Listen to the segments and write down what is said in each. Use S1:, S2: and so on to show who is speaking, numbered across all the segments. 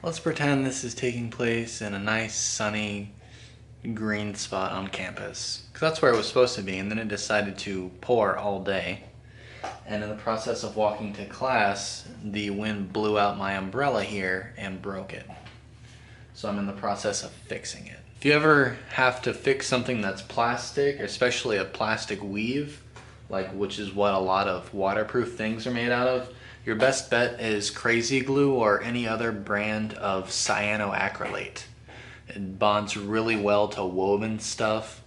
S1: Let's pretend this is taking place in a nice sunny green spot on campus. Because that's where it was supposed to be, and then it decided to pour all day. And in the process of walking to class, the wind blew out my umbrella here and broke it. So I'm in the process of fixing it. If you ever have to fix something that's plastic, especially a plastic weave, which is what a lot of waterproof things are made out of, your best bet is Crazy Glue or any other brand of cyanoacrylate. It bonds really well to woven stuff,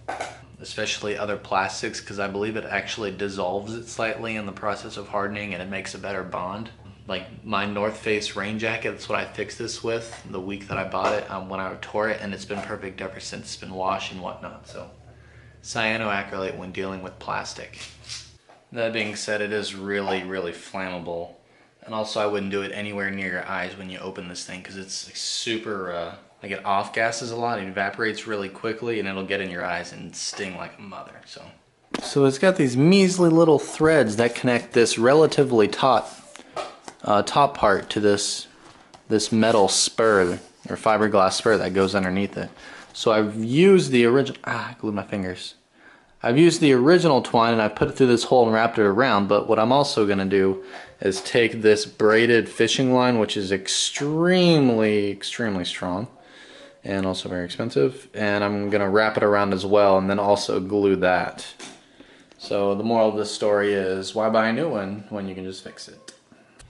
S1: especially other plastics, because I believe it actually dissolves it slightly in the process of hardening and it makes a better bond. Like my North Face rain jacket, that's what I fixed this with the week that I bought it, when I tore it, and it's been perfect ever since. It's been washed and whatnot. So cyanoacrylate when dealing with plastic. That being said, it is really, really flammable. And also I wouldn't do it anywhere near your eyes when you open this thing, because it's super, it off gases a lot, it evaporates really quickly, and it'll get in your eyes and sting like a mother, So it's got these measly little threads that connect this relatively top part to this metal spur, or fiberglass spur that goes underneath it. So I've used the original, I glued my fingers. I've used the original twine and I put it through this hole and wrapped it around, but what I'm also going to do is take this braided fishing line, which is extremely, extremely strong and also very expensive, and I'm going to wrap it around as well and then also glue that. So the moral of this story is, why buy a new one when you can just fix it?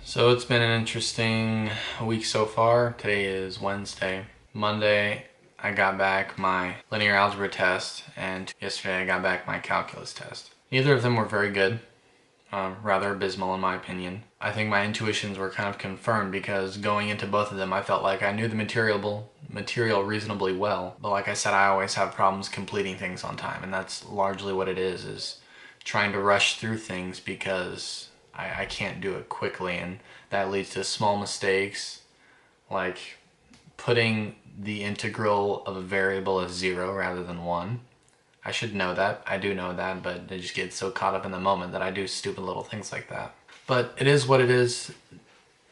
S1: So it's been an interesting week so far. Today is Wednesday. Monday, I got back my linear algebra test, and yesterday I got back my calculus test. Neither of them were very good, rather abysmal in my opinion. I think my intuitions were kind of confirmed, because going into both of them I felt like I knew the material reasonably well. But like I said, I always have problems completing things on time, and that's largely what it is trying to rush through things because I can't do it quickly, and that leads to small mistakes, like putting the integral of a variable as 0 rather than 1. I should know that. I do know that, but I just get so caught up in the moment that I do stupid little things like that. But it is what it is.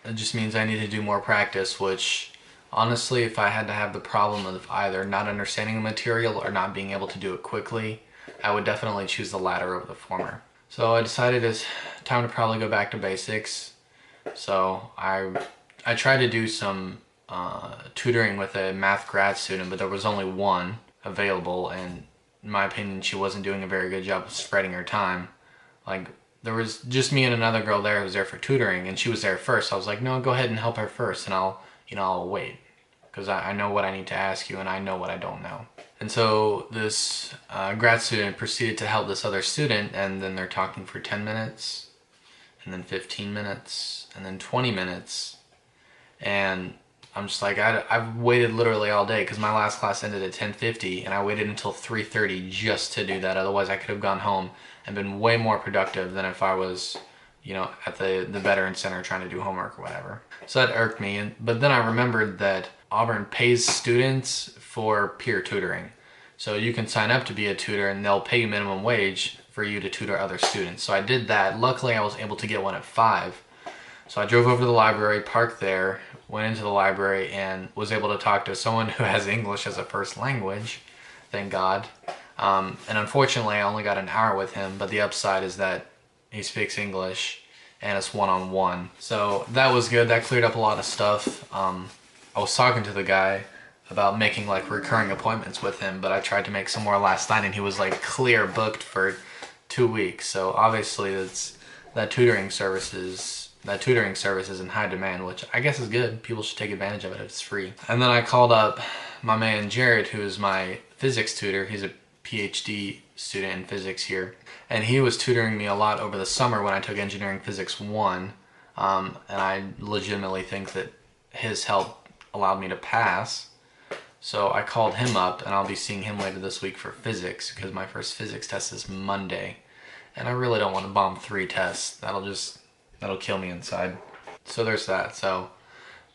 S1: It just means I need to do more practice, which honestly, if I had to have the problem of either not understanding the material or not being able to do it quickly, I would definitely choose the latter over the former. So I decided it's time to probably go back to basics. So I tried to do some tutoring with a math grad student, but there was only one available, and in my opinion she wasn't doing a very good job of spreading her time. Like, there was just me and another girl there who was there for tutoring, and she was there first. So I was like, no, go ahead and help her first, and I'll wait, because I know what I need to ask you and I know what I don't know. And so this grad student proceeded to help this other student, and then they're talking for 10 minutes, and then 15 minutes, and then 20 minutes, and I'm just like, I've waited literally all day, because my last class ended at 10:50, and I waited until 3:30 just to do that. Otherwise I could have gone home and been way more productive than if I was, at the Veteran Center trying to do homework or whatever. So that irked me, but then I remembered that Auburn pays students for peer tutoring. So you can sign up to be a tutor and they'll pay you minimum wage for you to tutor other students. So I did that. Luckily I was able to get one at 5. So I drove over to the library, parked there, went into the library, and was able to talk to someone who has English as a first language, thank God. And unfortunately I only got an hour with him, but the upside is that he speaks English and it's one-on-one. So that was good. That cleared up a lot of stuff. I was talking to the guy about making recurring appointments with him, but I tried to make some more last night and he was clear booked for 2 weeks. So obviously that tutoring service is in high demand, which I guess is good. People should take advantage of it if it's free. And then I called up my man Jared, who is my physics tutor. He's a PhD student in physics here, and he was tutoring me a lot over the summer when I took Engineering Physics 1, and I legitimately think that his help allowed me to pass. So I called him up, and I'll be seeing him later this week for physics, because my first physics test is Monday, and I really don't want to bomb 3 tests. That'll kill me inside. So there's that. So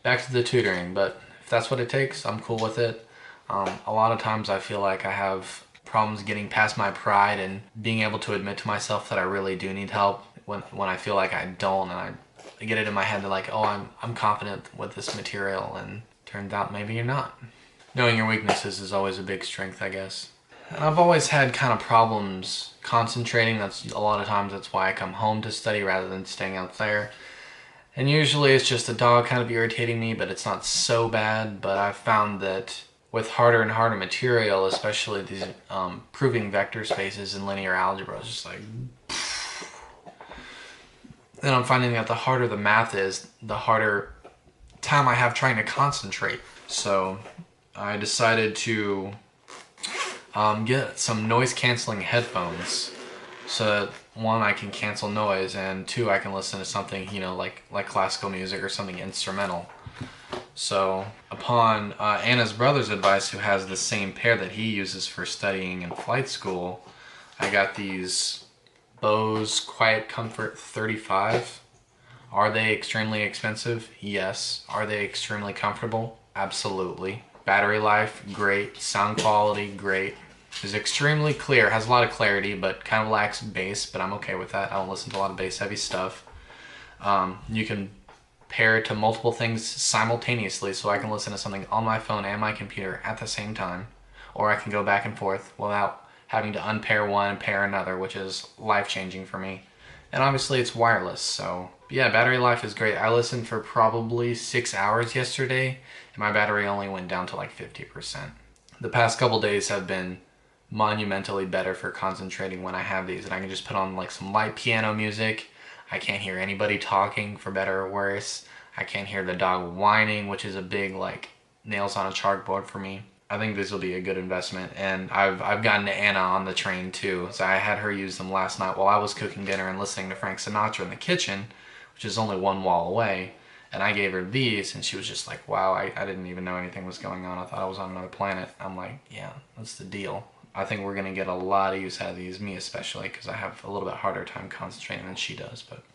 S1: back to the tutoring, but if that's what it takes, I'm cool with it. A lot of times I feel like I have problems getting past my pride and being able to admit to myself that I really do need help when I feel like I don't, and I get it in my head that oh, I'm confident with this material, and Turns out maybe you're not. Knowing your weaknesses is always a big strength, I guess. And I've always had kind of problems concentrating. That's a lot of times that's why I come home to study rather than staying out there. And usually it's just the dog kind of irritating me, but it's not so bad. But I've found that with harder and harder material, especially these proving vector spaces in linear algebra, it's just like... Then I'm finding that the harder the math is, the harder time I have trying to concentrate. So I decided to get some noise canceling headphones so that one, I can cancel noise, and two, I can listen to something, you know, like classical music or something instrumental. So upon Anna's brother's advice, who has the same pair that he uses for studying in flight school, I got these Bose Quiet Comfort 35. Are they extremely expensive? Yes. Are they extremely comfortable? Absolutely. Battery life, great. Sound quality, great. It's extremely clear, has a lot of clarity, but kind of lacks bass, but I'm okay with that. I don't listen to a lot of bass heavy stuff. You can pair it to multiple things simultaneously, so I can listen to something on my phone and my computer at the same time, or I can go back and forth without having to unpair one and pair another, which is life-changing for me. And obviously it's wireless, so yeah, battery life is great. I listened for probably 6 hours yesterday, and my battery only went down to like 50%. The past couple days have been monumentally better for concentrating when I have these, and I can just put on like some light piano music. I can't hear anybody talking, for better or worse. I can't hear the dog whining, which is a big like nails on a chalkboard for me. I think this will be a good investment, and I've gotten Anna on the train too. So I had her use them last night while I was cooking dinner and listening to Frank Sinatra in the kitchen, which is only one wall away. And I gave her these, and she was just like, wow, I didn't even know anything was going on. I thought I was on another planet. I'm like, yeah, that's the deal. I think we're going to get a lot of use out of these, me especially, because I have a little bit harder time concentrating than she does. But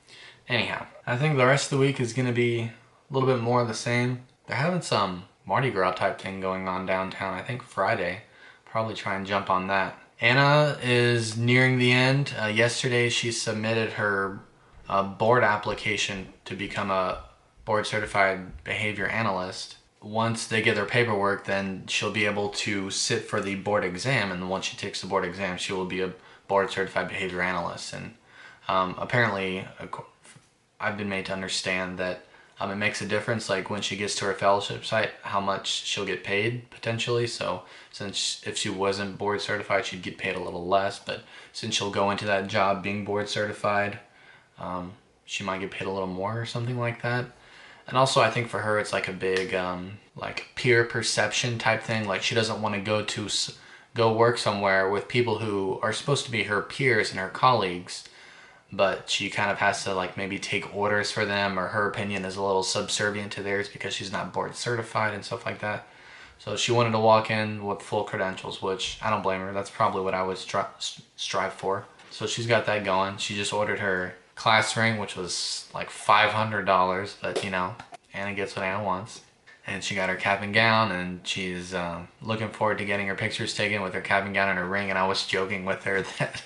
S1: anyhow, I think the rest of the week is going to be a little bit more of the same. They're having some Mardi Gras type thing going on downtown, I think Friday. Probably try and jump on that. Anna is nearing the end. Yesterday she submitted her board application to become a board certified behavior analyst. Once they get their paperwork, then she'll be able to sit for the board exam, and once she takes the board exam, she will be a board certified behavior analyst. And apparently I've been made to understand that it makes a difference, like when she gets to her fellowship site, how much she'll get paid potentially. So since if she wasn't board certified, she'd get paid a little less, but since she'll go into that job being board certified, she might get paid a little more or something like that. And also I think for her it's like a big like peer perception type thing. Like she doesn't want to go work somewhere with people who are supposed to be her peers and her colleagues, but she kind of has to like maybe take orders for them, or her opinion is a little subservient to theirs because she's not board certified and stuff like that. So she wanted to walk in with full credentials, which I don't blame her. That's probably what I would strive for. So she's got that going. She just ordered her class ring, which was like $500, but you know, Anna gets what Anna wants. And she got her cap and gown, and she's looking forward to getting her pictures taken with her cap and gown and her ring. And I was joking with her that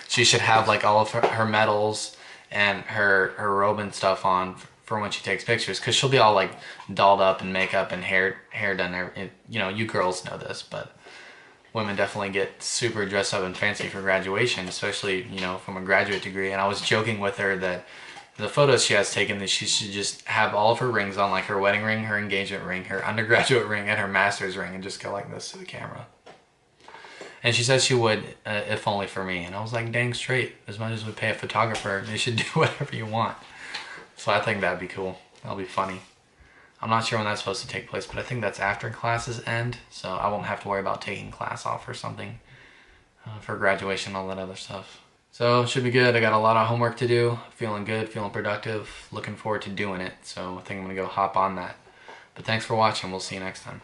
S1: she should have like all of her medals and her robe and stuff on for when she takes pictures, because she'll be all like dolled up and makeup and hair done. You know, you girls know this, but women definitely get super dressed up and fancy for graduation, especially, you know, from a graduate degree. And I was joking with her that the photos she has taken, that she should just have all of her rings on, like her wedding ring, her engagement ring, her undergraduate ring, and her master's ring, and just go like this to the camera. And she said she would, if only for me. And I was like, dang straight. As much as we pay a photographer, they should do whatever you want. So I think that'd be cool. That'll be funny. I'm not sure when that's supposed to take place, but I think that's after classes end. So I won't have to worry about taking class off or something for graduation and all that other stuff. So it should be good. I got a lot of homework to do. Feeling good, feeling productive. Looking forward to doing it. So I think I'm going to go hop on that. But thanks for watching. We'll see you next time.